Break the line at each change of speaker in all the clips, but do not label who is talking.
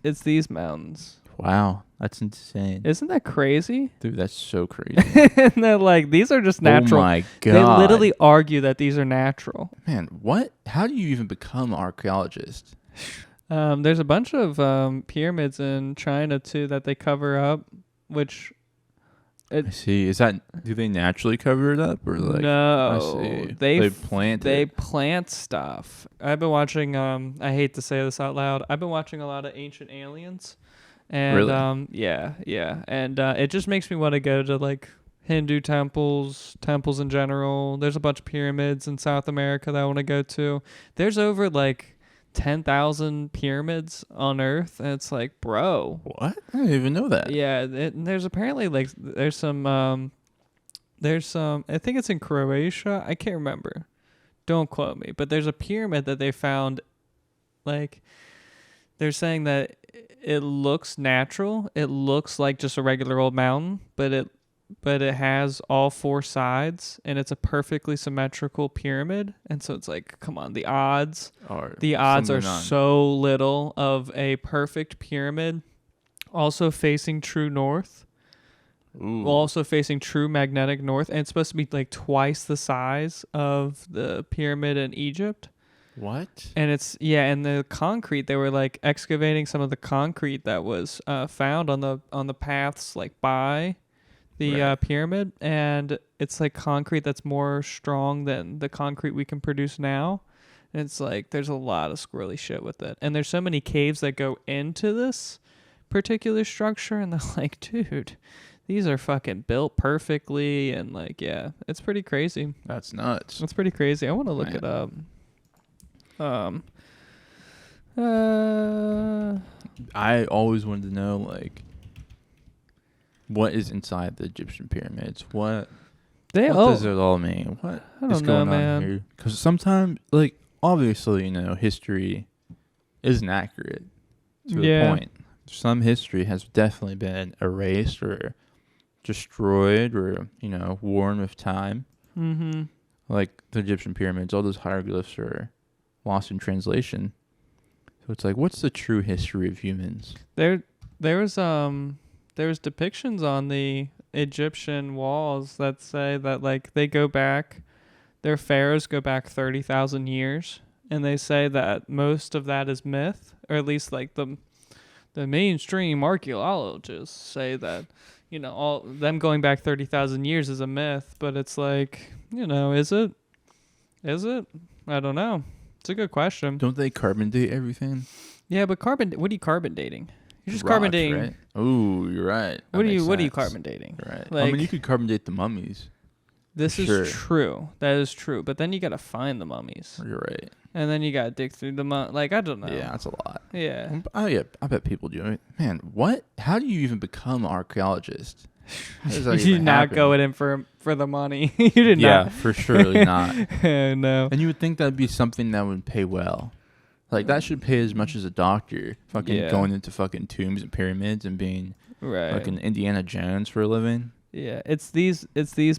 It's these mountains.
Wow, that's insane.
Isn't that crazy?
Dude, that's so crazy.
And they're like, these are just natural.
Oh my God.
They literally argue that these are natural.
Man, what? How do you even become an archaeologist?
There's a bunch of pyramids in China too that they cover up, which
I see. Do they naturally cover it up or like?
No,
I see.
they
plant
They
it.
plant stuff. I've been watching. I hate to say this out loud. I've been watching a lot of Ancient Aliens, and
Really?
yeah, and it just makes me want to go to like Hindu temples in general. There's a bunch of pyramids in South America that I want to go to. There's over like 10,000 pyramids on Earth, and it's like, bro,
What? I didn't even know that.
yeah. There's apparently like there's some. I think it's in Croatia. I can't remember. Don't quote me, but there's a pyramid that they found. Like, they're saying that it looks natural. It looks like just a regular old mountain, but it has all four sides, and it's a perfectly symmetrical pyramid. And so it's like, come on, the odds are so little of a perfect pyramid, also facing true north.
Ooh.
Also facing true magnetic north, and it's supposed to be like twice the size of the pyramid in Egypt.
What?
And and the concrete, they were like excavating some of the concrete that was found on the paths like by the pyramid, and it's like concrete that's more strong than the concrete we can produce now. And it's like there's a lot of squirrely shit with it, and there's so many caves that go into this particular structure, and they're like, dude, these are fucking built perfectly, and like, yeah, it's pretty crazy.
That's nuts.
It's pretty crazy. I want to look it up.
I always wanted to know, like, what is inside the Egyptian pyramids? What does it all mean? What is going on here? Because sometimes, like, obviously, history isn't accurate to a point. Some history has definitely been erased or destroyed or, worn with time.
Mm-hmm.
Like the Egyptian pyramids, all those hieroglyphs are lost in translation. So it's like, what's the true history of humans?
There was depictions on the Egyptian walls that say that like their pharaohs go back 30,000 years, and they say that most of that is myth, or at least like the mainstream archaeologists say that, all them going back 30,000 years is a myth, but it's like, is it? I don't know. It's a good question.
Don't they carbon date everything?
Yeah, but what are you carbon dating? You're just
Rocks,
carbon dating.
right? Oh, you're right.
What are you carbon dating?
Right.
Like,
you could carbon date the mummies.
This is true. That is true. But then you got to find the mummies.
You're right.
And then you got to dig through the like, I don't know.
Yeah, that's a lot.
Yeah.
I bet people do it. Man, what? How do you even become an archaeologist?
You're not going in for the money. You did not.
Yeah, for surely not.
No.
And you would think that would be something that would pay well. Like, that should pay as much as a doctor. Fucking going into fucking tombs and pyramids and being fucking Indiana Jones for a living.
Yeah, it's these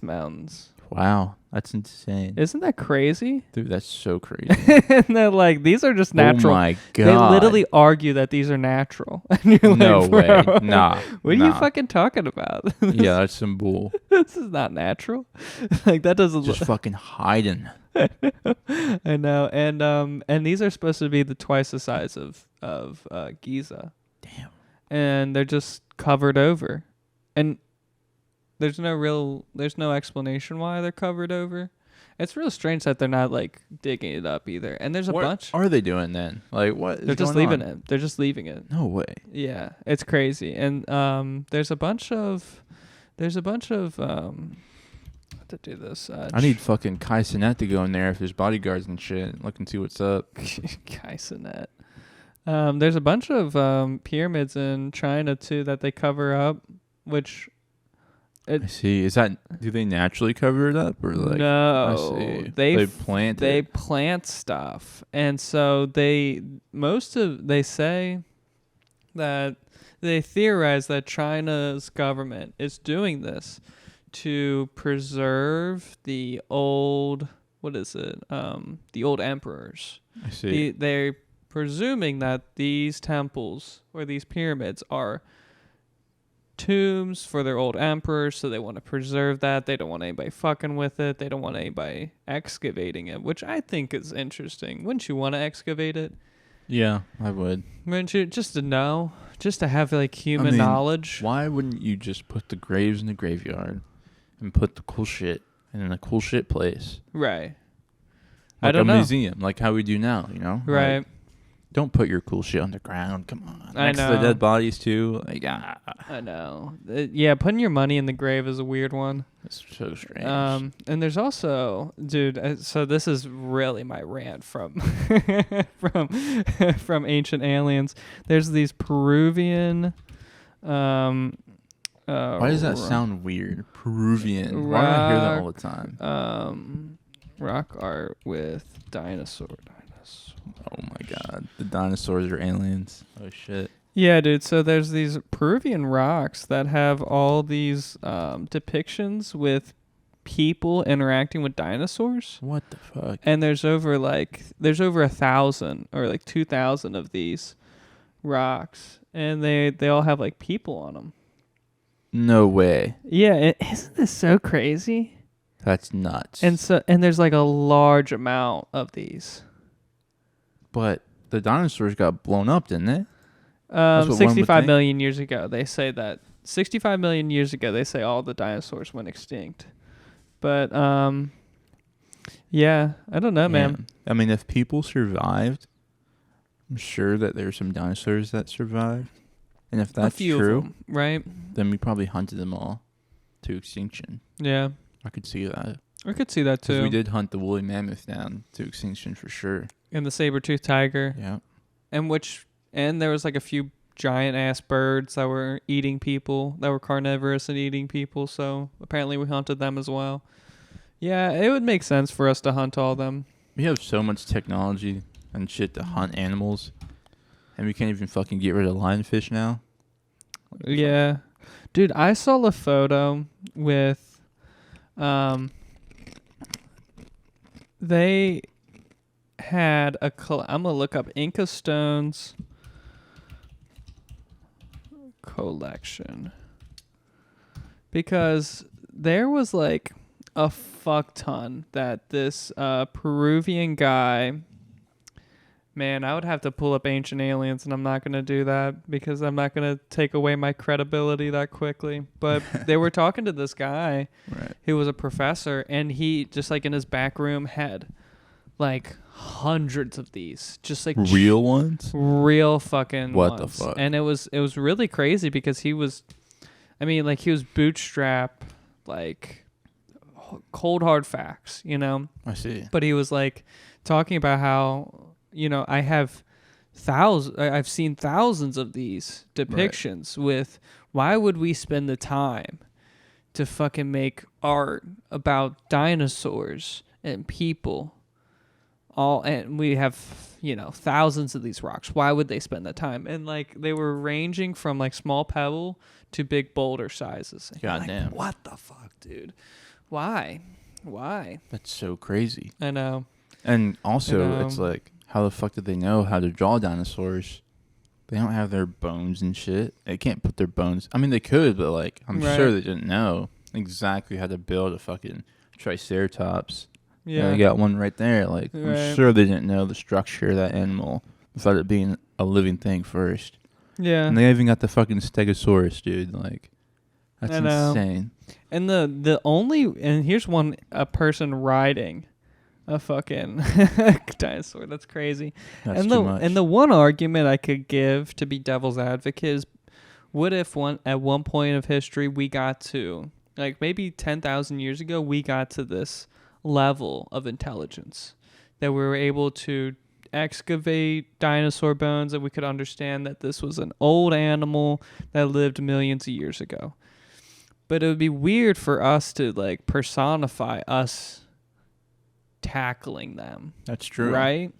mountains.
Wow, that's insane.
Isn't that crazy?
Dude, that's so crazy.
And they're like, these are just natural.
Oh my God.
They literally argue that these are natural. And you're
no
like,
way.
Bro,
Nah.
What are you fucking talking about?
Yeah, that's some bull.
This is not natural. Like, that doesn't
just fucking hiding.
I know. And these are supposed to be twice the size of Giza.
Damn.
And they're just covered over. And there's no explanation why they're covered over. It's real strange that they're not like digging it up either. And there's a bunch.
What are they doing then? Like, what?
They're just leaving it. They're just leaving it.
No way.
Yeah, it's crazy. And there's a bunch of to do this.
I need fucking Kai Cenat to go in there if there's bodyguards and shit. Look and see what's up.
Kai Cenat. There's a bunch of pyramids in China too that they cover up, which.
I see. Do they naturally cover it up or like?
No,
I see.
They
plant.
They plant stuff, and so they say that they theorize that China's government is doing this to preserve the old the old emperors.
I see.
They presuming that these temples or these pyramids are tombs for their old emperors, so they want to preserve that. They don't want anybody fucking with it. They don't want anybody excavating it, which I think is interesting. Wouldn't you want to excavate it?
Yeah, I would.
Wouldn't you? Just to know, just to have like human knowledge.
Why wouldn't you just put the graves in the graveyard and put the cool shit in a cool shit place?
Right.
Like
I don't know.
A museum, like how we do now, you know?
Right.
Like, don't put your cool shit on the ground. Come on.
I
Next
know.
to the dead bodies, too. Like,
I know. Yeah, putting your money in the grave is a weird one.
It's so strange.
And there's also, dude, so this is really my rant from from Ancient Aliens. There's these Peruvian...
Why does that sound weird? Peruvian. Why do I hear that all the time?
Rock art with dinosaur.
Oh my god. The dinosaurs are aliens. Oh shit.
Yeah, dude. So there's these Peruvian rocks that have all these depictions with people interacting with dinosaurs.
What the fuck?
And there's over 1,000 or like 2,000 of these rocks, and they all have like people on them.
No way.
Yeah, isn't this so crazy?
That's nuts.
And there's like a large amount of these.
But the dinosaurs got blown up, didn't they?
65 million years ago. They say that 65 million years ago, they say all the dinosaurs went extinct. But, yeah, I don't know, man.
I mean, if people survived, I'm sure that there's some dinosaurs that survived. And if that's true,
of them, right?
Then we probably hunted them all to extinction.
Yeah.
I could see that.
I could see that, too.
Because we did hunt the woolly mammoth down to extinction for sure.
And the saber-toothed tiger.
Yeah.
And there was like a few giant-ass birds that were eating people, that were carnivorous and eating people, so apparently we hunted them as well. Yeah, it would make sense for us to hunt all them.
We have so much technology and shit to hunt animals, and we can't even fucking get rid of lionfish now.
Yeah. Dude, I saw a photo with... they had a... I'm going to look up Inca Stones collection. Because there was like a fuck ton that this Peruvian guy... Man, I would have to pull up Ancient Aliens, and I'm not going to do that because I'm not going to take away my credibility that quickly. But they were talking to this guy who was a professor, and he, just like in his back room, had like hundreds of these. Just like
real ones?
Real fucking
what
ones.
The fuck?
And it was really crazy because he was bootstrap, like cold hard facts, you know?
I see.
But he was like talking about how... You know, I've seen thousands of these depictions with why would we spend the time to fucking make art about dinosaurs and people? And we have, you know, thousands of these rocks. Why would they spend the time? And like they were ranging from like small pebble to big boulder sizes.
Goddamn.
Like, what the fuck, dude? Why?
That's so crazy.
I know.
And also, it's like, how the fuck did they know how to draw dinosaurs? They don't have their bones and shit. They can't put their bones. I mean, they could, but like, I'm sure they didn't know exactly how to build a fucking triceratops. Yeah, they got one right there. Like, I'm sure they didn't know the structure of that animal without it being a living thing first.
Yeah.
And they even got the fucking stegosaurus, dude. Like, that's insane.
And and here's a person riding a fucking dinosaur. That's crazy.
That's too much.
And the one argument I could give to be devil's advocate is, what if at one point of history we got to, like maybe 10,000 years ago, we got to this level of intelligence that we were able to excavate dinosaur bones, and we could understand that this was an old animal that lived millions of years ago. But it would be weird for us to like personify us tackling them.
That's true.
Right?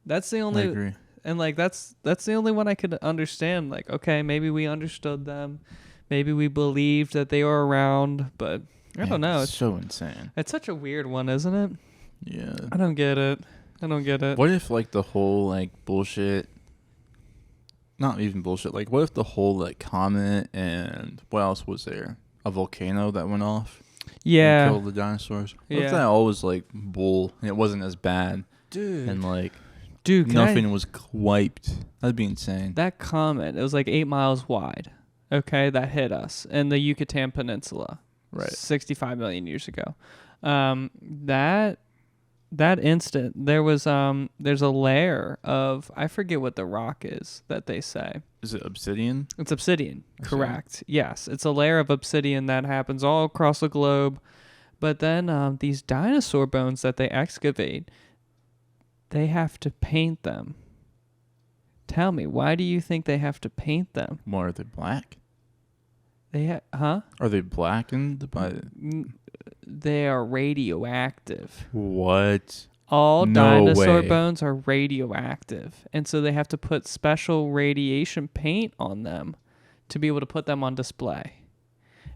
That's the only...
I agree.
And like that's the only one I could understand. Like, okay, maybe we understood them. Maybe we believed that they were around, but I don't know.
It's so insane.
It's such a weird one, isn't it?
Yeah.
I don't get it. I don't get it.
What if like the whole like bullshit? Not even bullshit. Like, what if the whole like comet and what else was there? A volcano that went off.
Yeah.
And killed the dinosaurs. What if that all was like bull and it wasn't as bad?
Dude.
And like,
nothing
was wiped. That'd be insane.
That comet, it was like 8 miles wide. Okay, that hit us in the Yucatan Peninsula.
Right.
65 million years ago. That instant, there's a layer of, I forget what the rock is that they say.
Is it obsidian?
It's obsidian, correct. Yes, it's a layer of obsidian that happens all across the globe. But then these dinosaur bones that they excavate, they have to paint them. Tell me, why do you think they have to paint them?
What, are they black?
Huh?
Are they blackened by...
They are radioactive.
What?
All dinosaur bones are radioactive. And so they have to put special radiation paint on them to be able to put them on display.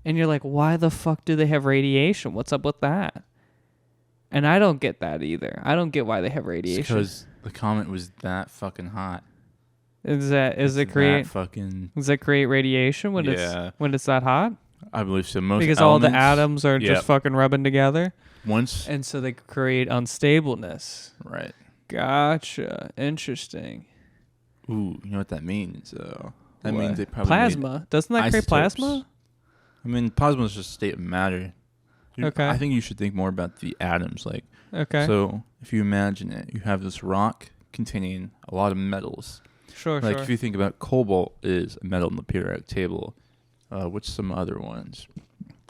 And you're like, why the fuck do they have radiation? What's up with that? And I don't get that either. I don't get why they have radiation.
Because the comet was that fucking hot.
Does it create radiation when it's that hot?
I believe so.
Because all the atoms are just fucking rubbing together.
And
so they create unstableness.
Right.
Gotcha. Interesting.
Ooh, you know what that means? That means they probably
plasma. Doesn't that create plasma?
I mean, plasma is just a state of matter.
Okay.
I think you should think more about the atoms. Like,
okay.
So if you imagine it, you have this rock containing a lot of metals.
Sure.
Like if you think about cobalt is a metal in the periodic table. What's some other ones?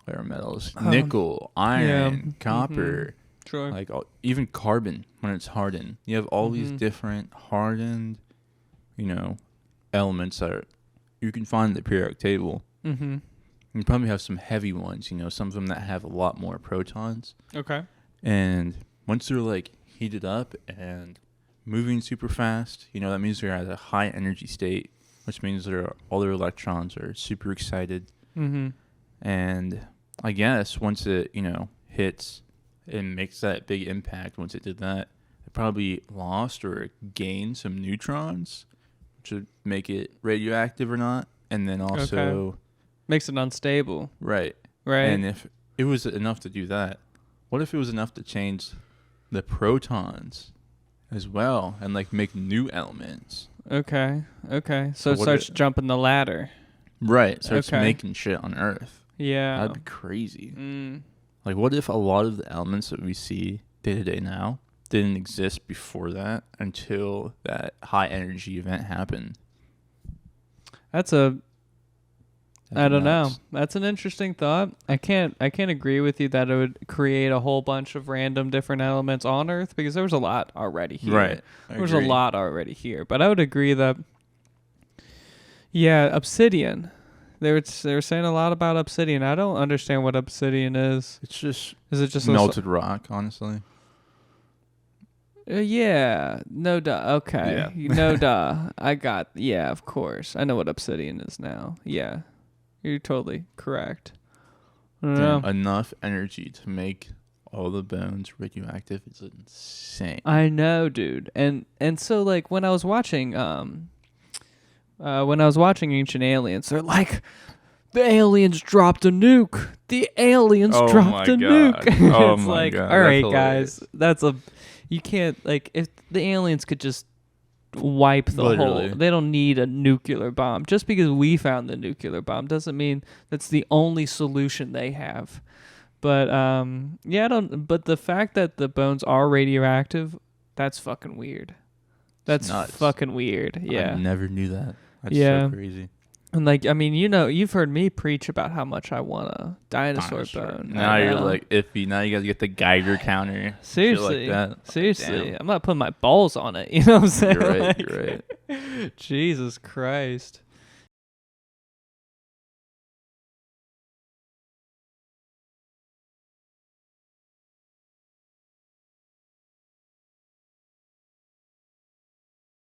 There are metals: nickel, iron, copper.
Mm-hmm. Sure.
Like even carbon when it's hardened. You have all these different hardened, elements that you can find in the periodic table.
Mm-hmm.
You probably have some heavy ones. Some of them that have a lot more protons.
Okay.
And once they're like heated up and moving super fast, that means they're at a high energy state, which means all their electrons are super excited.
Mm-hmm.
And I guess once it, hits and makes that big impact, once it did that, it probably lost or gained some neutrons, which would make it radioactive or not. And then also...
makes it unstable.
Right. And if it was enough to do that, what if it was enough to change the protons as well and like make new elements? Okay.
So it starts jumping the ladder.
Right. So it's making shit on Earth.
Yeah.
That'd be crazy. Like, what if a lot of the elements that we see day to day now didn't exist before that until that high energy event happened?
I don't know. That's an interesting thought. I can't agree with you that it would create a whole bunch of random different elements on Earth because there was a lot already here.
Right.
There was a lot already here. But I would agree that, obsidian. They were saying a lot about obsidian. I don't understand what obsidian is.
Is it just melted rock, honestly?
Yeah. No duh. Okay.
Yeah.
No duh. Of course. I know what obsidian is now. Yeah. You're totally correct.
Enough energy to make all the bones radioactive is insane.
I know, dude. And so like when I was watching Ancient Aliens, they're like, the aliens dropped a nuke. The aliens dropped a nuke. It's like, God. All right, guys, you can't, like, if the aliens could just wipe the whole, they don't need a nuclear bomb. Just because we found the nuclear bomb doesn't mean that's the only solution they have. But but the fact that the bones are radioactive, that's fucking weird. That's fucking weird. Yeah.
I never knew that. That's so crazy.
And like, I mean, you've heard me preach about how much I want a dinosaur bone.
Now you're like iffy. Now you gotta get the Geiger counter.
Seriously.
Like that.
Seriously. I'm not putting my balls on it. You know what I'm saying?
You're right.
Jesus Christ.